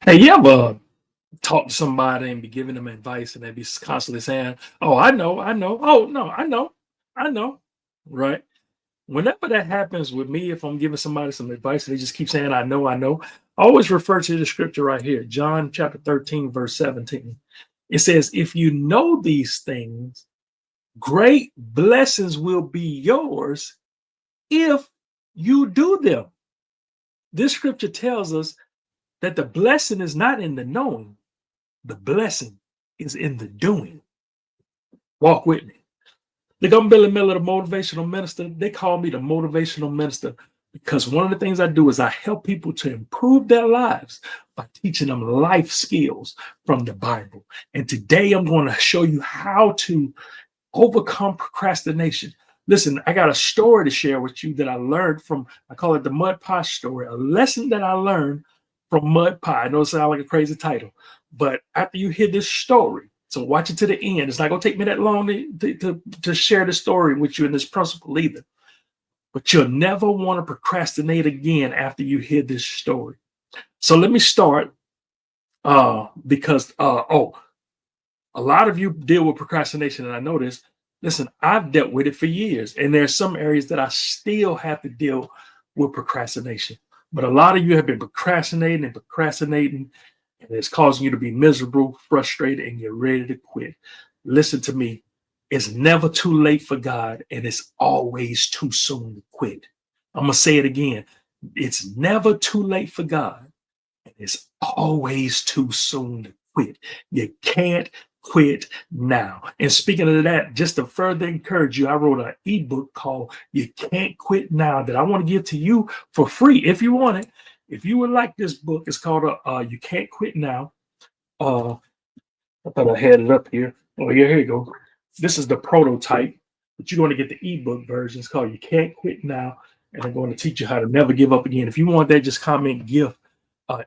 Hey, you ever talk to somebody and be giving them advice and they be constantly saying, "Oh, I know. Oh, no, I know." Right? Whenever that happens with me, if I'm giving somebody some advice and they just keep saying, I know, I always refer to the scripture right here, John chapter 13, verse 17. It says, "If you know these things, great blessings will be yours if you do them." This scripture tells us that the blessing is not in the knowing. The blessing is in the doing. Walk with me. Look, I'm Billie Miller, the motivational minister. They call me the motivational minister because one of the things I do is I help people to improve their lives by teaching them life skills from the Bible. And today I'm going to show you how to overcome procrastination. Listen, I got a story to share with you that I learned from, I call it the mud pie story, a lesson that I learned from mud pie. I know it sounds like a crazy title, but after you hear this story, so watch it to the end. It's not going to take me that long to share the story with you in this principle either. But you'll never want to procrastinate again after you hear this story. So let me start because, a lot of you deal with procrastination, and I know this. Listen, I've dealt with it for years, and there's some areas that I still have to deal with procrastination. But a lot of you have been procrastinating and procrastinating, and it's causing you to be miserable, frustrated, and you're ready to quit. Listen to me. It's never too late for God, and it's always too soon to quit. I'm going to say it again. It's never too late for God, and it's always too soon to quit. You can't quit now. And speaking of that, just to further encourage you, I wrote an ebook called You Can't Quit Now that I want to give to you for free if you want it. If you would like this book, it's called You Can't Quit Now. Uh, I thought I had it up here. Oh, yeah, here you go. This is the prototype, but you're going to get the ebook version. It's called You Can't Quit Now, and I'm going to teach you how to never give up again. If you want that, just comment "gift"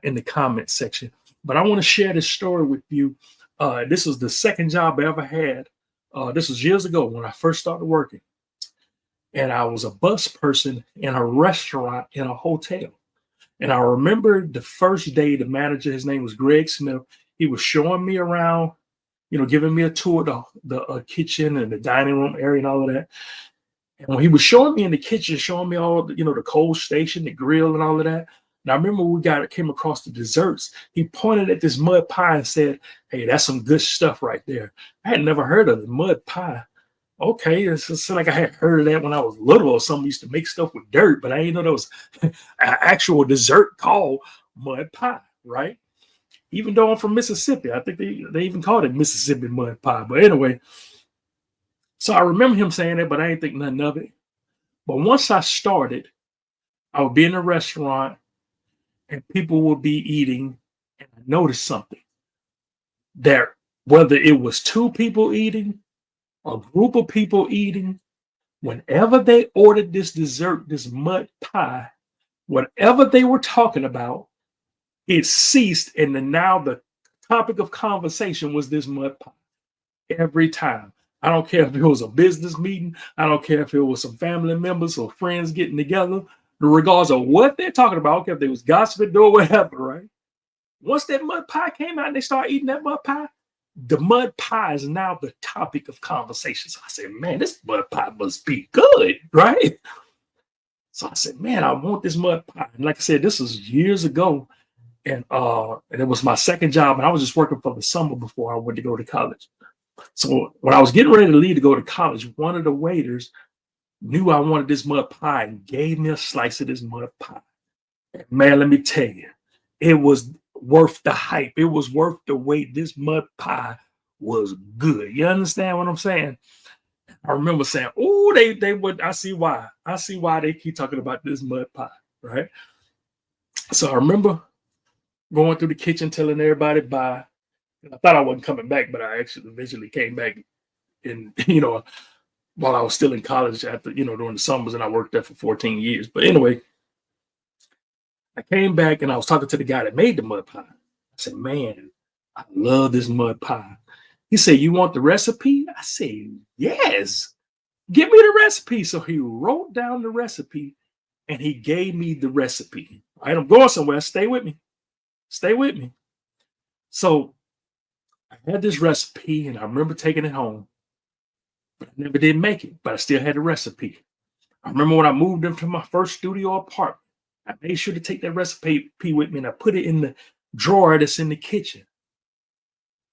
in the comment section. But I want to share this story with you. This was the second job I ever had. This was years ago when I first started working, and I was a bus person in a restaurant in a hotel. And I remember the first day, the manager, his name was Greg Smith. He was showing me around, giving me a tour of the kitchen and the dining room area and all of that. And when he was showing me in the kitchen, showing me all the cold station, the grill, and all of that. And I remember we came across the desserts. He pointed at this mud pie and said, "Hey, that's some good stuff right there." I had never heard of the mud pie. Okay, it's like I had heard of that when I was little, or something used to make stuff with dirt, but I didn't know there was an actual dessert called mud pie, right? Even though I'm from Mississippi, I think they even called it Mississippi mud pie. But anyway, so I remember him saying that, but I didn't think nothing of it. But once I started, I would be in a restaurant and people would be eating, and I noticed something that whether it was two people eating, a group of people eating, whenever they ordered this dessert, this mud pie, whatever they were talking about, it ceased. And then now the topic of conversation was this mud pie every time. I don't care if it was a business meeting. I don't care if it was some family members or friends getting together. Regardless of what they're talking about, I don't care if they was gossiping or whatever, right? Once that mud pie came out and they started eating that mud pie, the mud pie is now the topic of conversation. So I said, man, this mud pie must be good, right? So I said, man, I want this mud pie. And like I said, this was years ago. And it was my second job, and I was just working for the summer before I went to go to college. So when I was getting ready to leave to go to college, one of the waiters knew I wanted this mud pie and gave me a slice of this mud pie. And man, let me tell you, it was worth the hype. It was worth the wait. This mud pie was good. You understand what I'm saying? I remember saying, "Oh, they would." I see why. I see why they keep talking about this mud pie, right?" So I remember going through the kitchen, telling everybody bye. I thought I wasn't coming back, but I actually eventually came back. And while I was still in college, after during the summers, and I worked there for 14 years. But anyway, I came back and I was talking to the guy that made the mud pie. I said, "Man, I love this mud pie." He said, "You want the recipe?" I said, "Yes. Give me the recipe." So he wrote down the recipe and he gave me the recipe. All right, I'm going somewhere. Stay with me. Stay with me. So I had this recipe and I remember taking it home, but I never did make it, but I still had the recipe. I remember when I moved into my first studio apartment, I made sure to take that recipe with me and I put it in the drawer that's in the kitchen,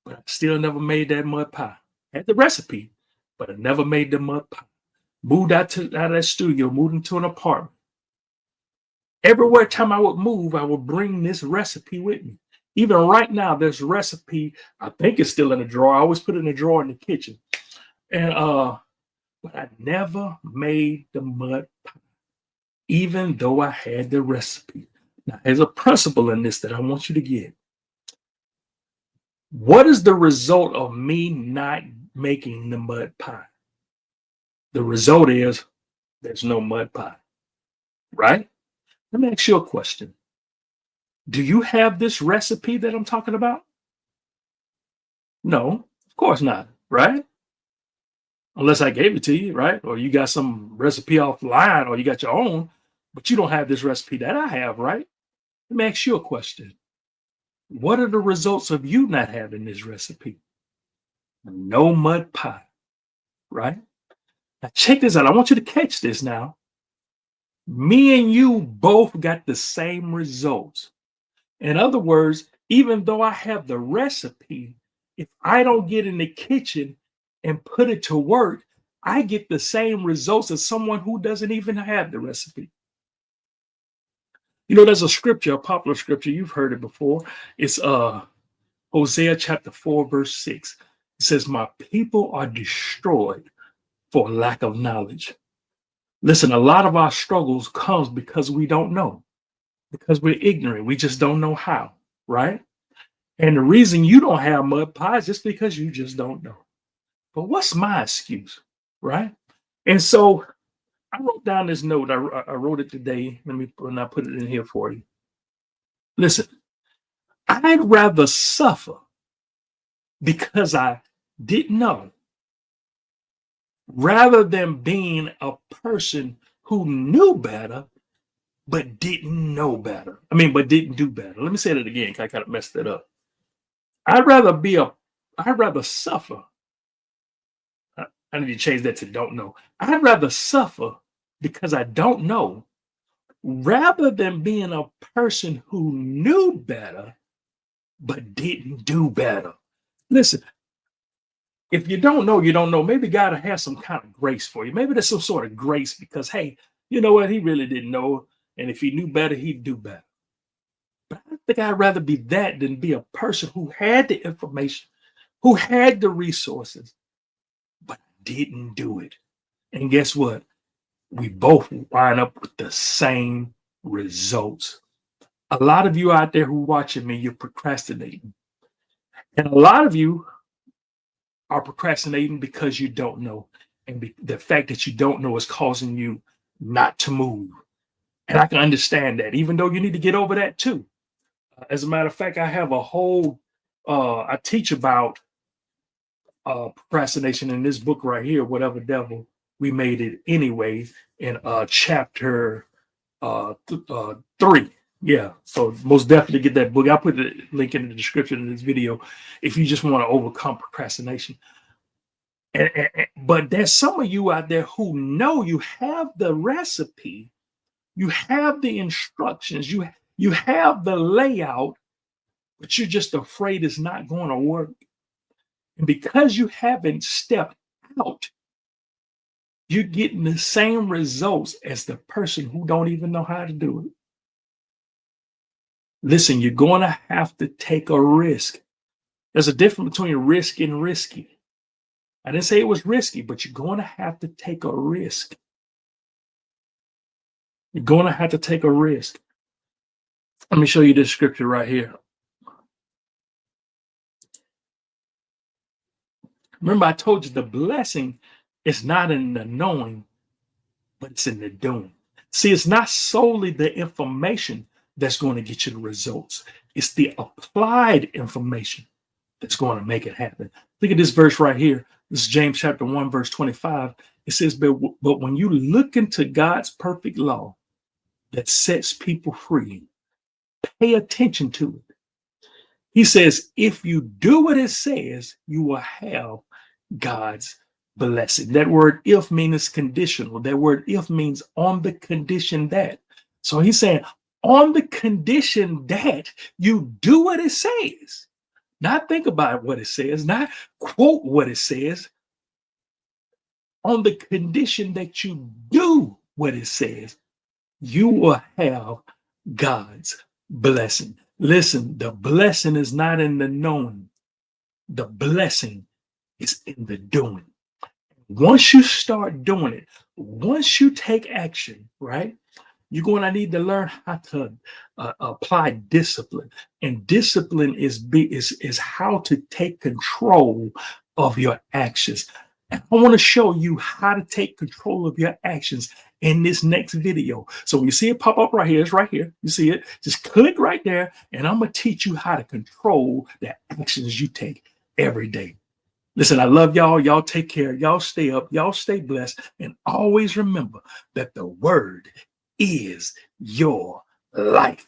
but I still never made that mud pie. Had the recipe, but I never made the mud pie. Moved out of that studio, moved into an apartment. Everywhere time I would move, I would bring this recipe with me. Even right now, this recipe, I think it's still in the drawer. I always put it in the drawer in the kitchen. And but I never made the mud pie, even though I had the recipe. Now, there's a principle in this that I want you to get. What is the result of me not making the mud pie? The result is there's no mud pie, right? Let me ask you a question. Do you have this recipe that I'm talking about? No, of course not, right? Unless I gave it to you, right? Or you got some recipe offline or you got your own, but you don't have this recipe that I have, right? Let me ask you a question. What are the results of you not having this recipe? No mud pie, right? Now, check this out. I want you to catch this now. Me and you both got the same results. In other words, even though I have the recipe, if I don't get in the kitchen and put it to work, I get the same results as someone who doesn't even have the recipe. You know, there's a scripture, a popular scripture, you've heard it before. It's Hosea chapter 4, verse 6. It says, "My people are destroyed for lack of knowledge." Listen, a lot of our struggles comes because we don't know, because we're ignorant. We just don't know how, right? And the reason you don't have mud pie is just because you just don't know. But what's my excuse, right? And so I wrote down this note. I wrote it today. And I put it in here for you. Listen, I'd rather suffer because I didn't know rather than being a person who knew better but didn't know better. But didn't do better. Let me say that again, 'cause I kind of messed that up. I'd rather be a I'd rather suffer. I need to change that to don't know. I'd rather suffer because I don't know rather than being a person who knew better but didn't do better. Listen, if you don't know, you don't know. Maybe God has some kind of grace for you. Maybe there's some sort of grace because, hey, you know what? He really didn't know. And if he knew better, he'd do better. But I think I'd rather be that than be a person who had the information, who had the resources, but didn't do it. And guess what? We both wind up with the same results. A lot of you out there who watching me, you're procrastinating. And a lot of you are procrastinating because you don't know. And the fact that you don't know is causing you not to move. And I can understand that, even though you need to get over that too. As a matter of fact, I have a whole, I teach about procrastination in this book right here, Whatever Devil We Made It Anyway, in chapter 3. Yeah, so most definitely get that book. I'll put the link in the description of this video if you just want to overcome procrastination. But there's some of you out there who know you have the recipe, you have the instructions, you have the layout, but you're just afraid it's not going to work. And because you haven't stepped out, you're getting the same results as the person who don't even know how to do it. Listen, you're going to have to take a risk. There's a difference between risk and risky. I didn't say it was risky, but you're going to have to take a risk. You're going to have to take a risk. Let me show you this scripture right here. Remember, I told you the blessing is not in the knowing, but it's in the doing. See, it's not solely the information that's going to get you the results, it's the applied information that's going to make it happen. Look at this verse right here. This is James chapter 1, verse 25. It says, but when you look into God's perfect law that sets people free, pay attention to it. He says, if you do what it says, you will have God's blessing. That word if means conditional. That word if means on the condition that. So he's saying, on the condition that you do what it says, not think about what it says, not quote what it says, on the condition that you do what it says, you will have God's blessing. Listen, the blessing is not in the knowing, the blessing is in the doing. Once you start doing it, once you take action, right? You're going to need to learn how to apply discipline, and discipline is how to take control of your actions. And I want to show you how to take control of your actions in this next video. So when you see it pop up right here, it's right here. You see it? Just click right there, and I'm going to teach you how to control the actions you take every day. Listen, I love y'all. Y'all take care. Y'all stay up. Y'all stay blessed. And always remember that the word is your life.